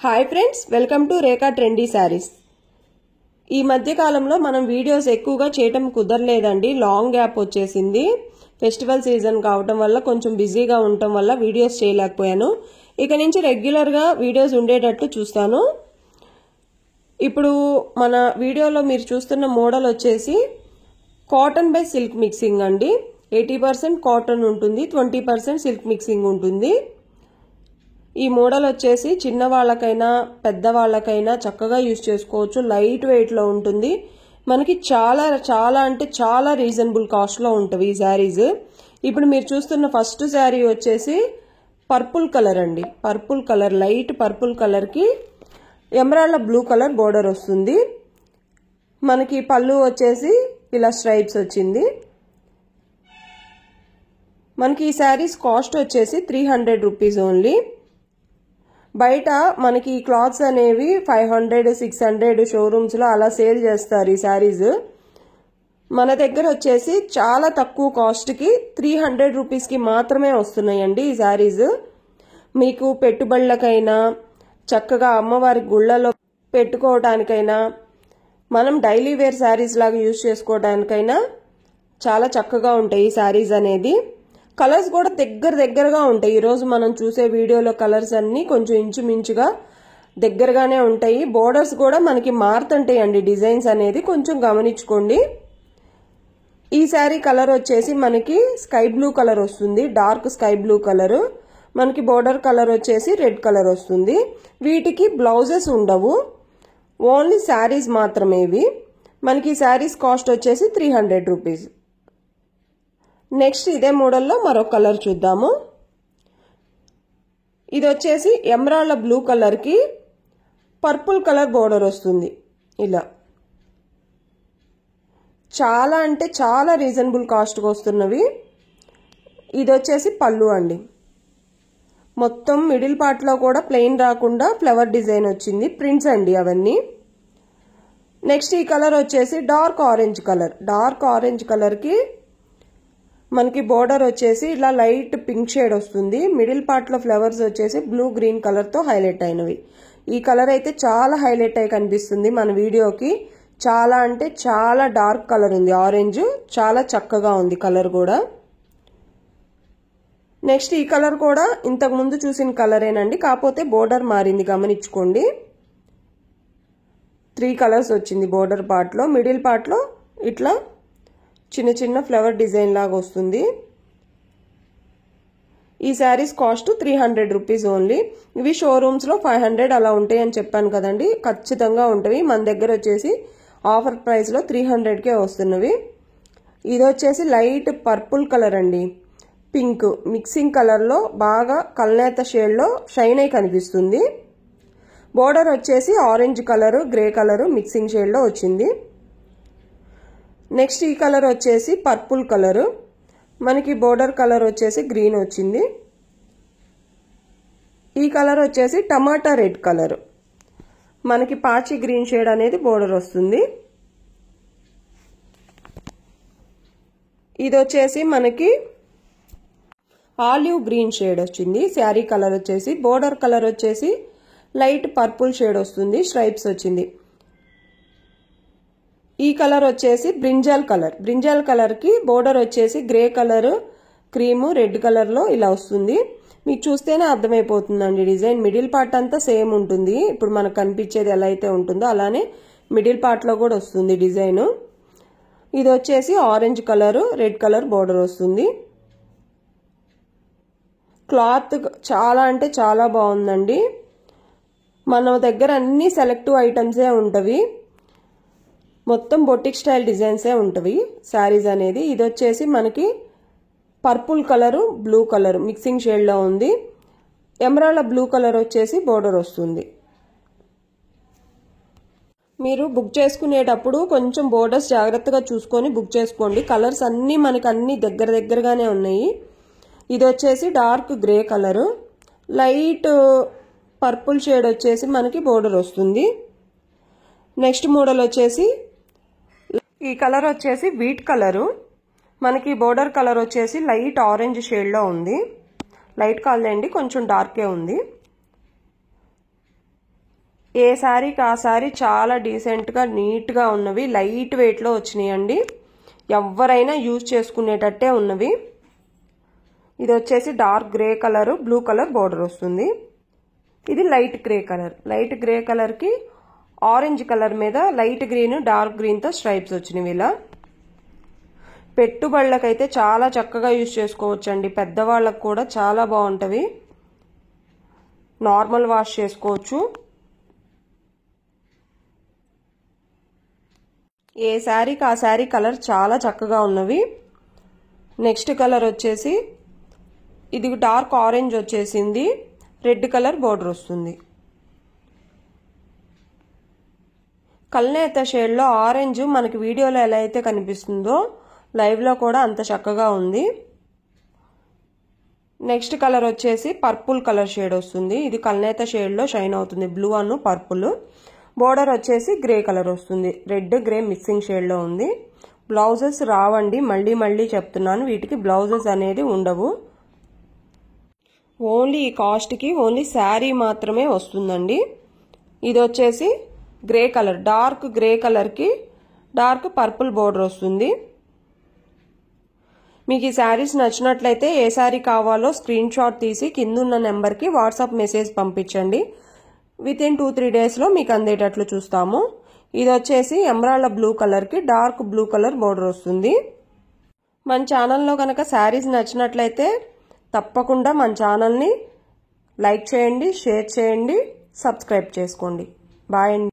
Hi friends, welcome to Rekha trendy saris. ఈ మధ్య కాలంలో మనం వీడియోస్ ఎక్కువగా చేయటం కుదరలేదండి. లాంగ్ గ్యాప్ వచ్చేసింది. ఫెస్టివల్ సీజన్ కావటం వల్ల కొంచెం బిజీగా ఉండటం వల్ల వీడియోస్ చేయలేకపోయాను. ఇక నుంచి రెగ్యులర్గా వీడియోస్ ఉండేటట్టు చూస్తాను. ఇప్పుడు మన వీడియోలో మీరు చూస్తున్న మోడల్ వచ్చేసి కాటన్ బై సిల్క్ మిక్సింగ్ అండి. 80% కాటన్ ఉంటుంది, 20% సిల్క్ మిక్సింగ్ ఉంటుంది. ఈ మోడల్ వచ్చేసి చిన్న వాళ్ళకైనా పెద్ద వాళ్ళకైనా చక్కగా యూజ్ చేసుకోవచ్చు. లైట్ వెయిట్ లో ఉంటుంది. మనకి చాలా చాలా అంటే చాలా రీజనబుల్ కాస్ట్ లో ఉంటుంది ఈ శారీస్. ఇప్పుడు మీరు చూస్తున్న ఫస్ట్ శారీ వచ్చేసి పర్పుల్ కలర్ అండి. Purple colour, light purple colour కి ఎమరాల్డ్ బ్లూ కలర్ బోర్డర్ వస్తుంది. మనకి పళ్ళు వచ్చేసి ఇలా స్ట్రైప్స్ వచ్చింది. మనకి ఈ శారీస్ కాస్ట్ వచ్చేసి 300 రూపీస్ ఓన్లీ. బయట మనకి ఈ క్లాత్స్ అనేవి 500, 600 షోరూమ్స్ లో అలా సేల్ చేస్తారు ఈ శారీస్. మన దగ్గర వచ్చేసి చాలా తక్కువ కాస్ట్ కి 300 రూపీస్ కి మాత్రమే వస్తున్నాయండి ఈ శారీస్. మీకు పెట్టుబడులకైనా, చక్కగా అమ్మవారి గుళ్ళలో పెట్టుకోవడానికైనా, మనం డైలీ వేర్ శారీస్ లాగా యూజ్ చేసుకోవడానికైనా చాలా చక్కగా ఉంటాయి ఈ శారీస్ అనేది. కలర్స్ కూడా దగ్గరగా ఉంటాయి. ఈరోజు మనం చూసే వీడియోలో కలర్స్ అన్ని కొంచెం ఇంచుమించుగా దగ్గరగానే ఉంటాయి. బోర్డర్స్ కూడా మనకి మారుతుంటాయి అండి. డిజైన్స్ అనేది కొంచెం గమనించుకోండి. ఈ శారీ కలర్ వచ్చేసి మనకి స్కై బ్లూ కలర్ వస్తుంది. Dark sky blue colour. మనకి బోర్డర్ కలర్ వచ్చేసి రెడ్ కలర్ వస్తుంది. వీటికి బ్లౌజెస్ ఉండవు, ఓన్లీ శారీస్ మాత్రమే ఇవి. మనకి శారీస్ కాస్ట్ వచ్చేసి 300 రూపీస్. నెక్స్ట్ ఇదే మోడల్లో మరో కలర్ చూద్దాము. ఇది వచ్చేసి ఎమరాల్డ్ బ్లూ కలర్ కి పర్పుల్ కలర్ బోర్డర్ వస్తుంది. ఇలా చాలా అంటే చాలా రీజనబుల్ కాస్ట్కి వస్తున్నవి. ఇది వచ్చేసి పళ్ళు అండి. మొత్తం మిడిల్ పార్ట్ లో కూడా ప్లెయిన్ రాకుండా ఫ్లవర్ డిజైన్ వచ్చింది. ప్రింట్స్ అండి అవన్నీ. నెక్స్ట్ ఈ కలర్ వచ్చేసి dark orange colour. Dark orange colour కి మనకి బోర్డర్ వచ్చేసి ఇలా లైట్ పింక్ షేడ్ వస్తుంది. మిడిల్ పార్ట్ లో ఫ్లవర్స్ వచ్చేసి బ్లూ గ్రీన్ కలర్ తో హైలైట్ అయినవి. ఈ కలర్ అయితే చాలా హైలైట్ అయి కనిపిస్తుంది మన వీడియోకి. చాలా అంటే చాలా డార్క్ కలర్ ఉంది. ఆరెంజ్ చాలా చక్కగా ఉంది కలర్ కూడా. నెక్స్ట్ ఈ కలర్ కూడా ఇంతకు ముందు చూసిన కలరేనండి, కాకపోతే బోర్డర్ మారింది, గమనించుకోండి. 3 కలర్స్ వచ్చింది బోర్డర్ పార్ట్ లో. మిడిల్ పార్ట్ లో ఇట్లా చిన్న చిన్న ఫ్లవర్ డిజైన్ లాగా వస్తుంది. ఈ శారీస్ కాస్ట్ 300 రూపీస్ ఓన్లీ. ఇవి షోరూమ్స్ లో 500 అలా ఉంటాయి అని చెప్పాను కదండి. ఖచ్చితంగా ఉంటాయి. మన దగ్గర వచ్చేసి ఆఫర్ ప్రైస్ లో 300కే వస్తున్నవి. ఇది వచ్చేసి లైట్ పర్పుల్ కలర్ అండి. పింక్ మిక్సింగ్ కలర్ లో బాగా కల్నేత షేడ్ లో షైన్ అయి కనిపిస్తుంది. బోర్డర్ వచ్చేసి orange colour, grey colour mixing shade లో వచ్చింది. నెక్స్ట్ ఈ కలర్ వచ్చేసి పర్పుల్ కలర్. మనకి బోర్డర్ కలర్ వచ్చేసి గ్రీన్ వచ్చింది. ఈ కలర్ వచ్చేసి టమాటా రెడ్ కలర్. మనకి పాచి గ్రీన్ షేడ్ అనేది బోర్డర్ వస్తుంది. ఇది వచ్చేసి మనకి ఆలివ్ గ్రీన్ షేడ్ వచ్చింది. శారీ కలర్ వచ్చేసి, బోర్డర్ కలర్ వచ్చేసి లైట్ పర్పుల్ షేడ్ వస్తుంది. స్ట్రైప్స్ వచ్చింది. ఈ కలర్ వచ్చేసి బ్రింజాల్ కలర్. బ్రింజాల్ కలర్ కి బోర్డర్ వచ్చేసి grey colour, cream, red colour లో ఇలా వస్తుంది. మీకు చూస్తేనే అర్థమైపోతుందండి డిజైన్. మిడిల్ పార్ట్ అంతా సేమ్ ఉంటుంది. ఇప్పుడు మనకు కనిపించేది ఎలా అయితే ఉంటుందో అలానే మిడిల్ పార్ట్ లో కూడా వస్తుంది డిజైన్. ఇది వచ్చేసి orange colour, red colour border వస్తుంది. క్లాత్ చాలా అంటే చాలా బాగుందండి. మన దగ్గర అన్ని సెలెక్టివ్ ఐటమ్సే ఉంటవి. మొత్తం బొటిక్ స్టైల్ డిజైన్సే ఉంటవి శారీస్ అనేది. ఇది వచ్చేసి మనకి purple colour, blue colour mixing shade లో ఉంది. ఎమరాల్డ్ బ్లూ కలర్ వచ్చేసి బోర్డర్ వస్తుంది. మీరు బుక్ చేసుకునేటప్పుడు కొంచెం బోర్డర్స్ జాగ్రత్తగా చూసుకొని బుక్ చేసుకోండి. కలర్స్ అన్ని మనకి అన్ని దగ్గరగానే ఉన్నాయి. ఇది వచ్చేసి dark grey colour, light purple shade వచ్చేసి మనకి బోర్డర్ వస్తుంది. నెక్స్ట్ మోడల్ వచ్చేసి ఈ కలర్ వచ్చేసి వీట్ కలరు. మనకి బోర్డర్ కలర్ వచ్చేసి లైట్ ఆరెంజ్ షేడ్ లో ఉంది. లైట్ కాదండి, కొంచెం డార్కే ఉంది. ఏ శారీకి ఆ శారీ చాలా డీసెంట్గా నీట్గా ఉన్నవి, లైట్ వెయిట్లో వచ్చినాయండి. ఎవరైనా యూజ్ చేసుకునేటట్టే ఉన్నవి. ఇది వచ్చేసి dark grey colour, blue colour border వస్తుంది. ఇది light grey colour. Light grey కలర్కి ఆరెంజ్ కలర్ మీద లైట్ గ్రీన్, డార్క్ గ్రీన్తో స్ట్రైప్స్ వచ్చినవి. ఇలా పెట్టుబడులకైతే చాలా చక్కగా యూజ్ చేసుకోవచ్చండి. పెద్దవాళ్ళకు కూడా చాలా బాగుంటవి. నార్మల్ వాష్ చేసుకోవచ్చు. ఏ శారీకి ఆ శారీ కలర్ చాలా చక్కగా ఉన్నవి. నెక్స్ట్ కలర్ వచ్చేసి ఇది డార్క్ ఆరెంజ్ వచ్చేసింది, రెడ్ కలర్ బోర్డర్ వస్తుంది. కల్నేత షేడ్లో ఆరెంజ్ మనకి వీడియోలో ఎలా అయితే కనిపిస్తుందో లైవ్లో కూడా అంత చక్కగా ఉంది. నెక్స్ట్ కలర్ వచ్చేసి పర్పుల్ కలర్ షేడ్ వస్తుంది. ఇది కల్నేత షేడ్లో షైన్ అవుతుంది, బ్లూ అను పర్పుల్. బోర్డర్ వచ్చేసి గ్రే కలర్ వస్తుంది, రెడ్ గ్రే మిక్సింగ్ షేడ్లో ఉంది. బ్లౌజెస్ రావండి, మళ్ళీ చెప్తున్నాను, వీటికి బ్లౌజెస్ అనేది ఉండవు. ఓన్లీ ఈ కాస్ట్కి ఓన్లీ శారీ మాత్రమే వస్తుందండి. ఇది వచ్చేసి గ్రే కలర్, డార్క్ గ్రే కలర్కి డార్క్ పర్పుల్ బోర్డర్ వస్తుంది. మీకు ఈ శారీస్ నచ్చినట్లయితే ఏ శారీ కావాలో స్క్రీన్ షాట్ తీసి కిందున్న నెంబర్కి వాట్సాప్ మెసేజ్ పంపించండి. వితిన్ 2-3 డేస్లో మీకు అందేటట్లు చూస్తాము. ఇది వచ్చేసి ఎమరాల్డ్ బ్లూ కలర్కి డార్క్ బ్లూ కలర్ బోర్డర్ వస్తుంది. మన ఛానల్లో కనుక శారీస్ నచ్చినట్లయితే తప్పకుండా మన ఛానల్ని లైక్ చేయండి, షేర్ చేయండి, సబ్స్క్రైబ్ చేసుకోండి. బాయ్ అండి.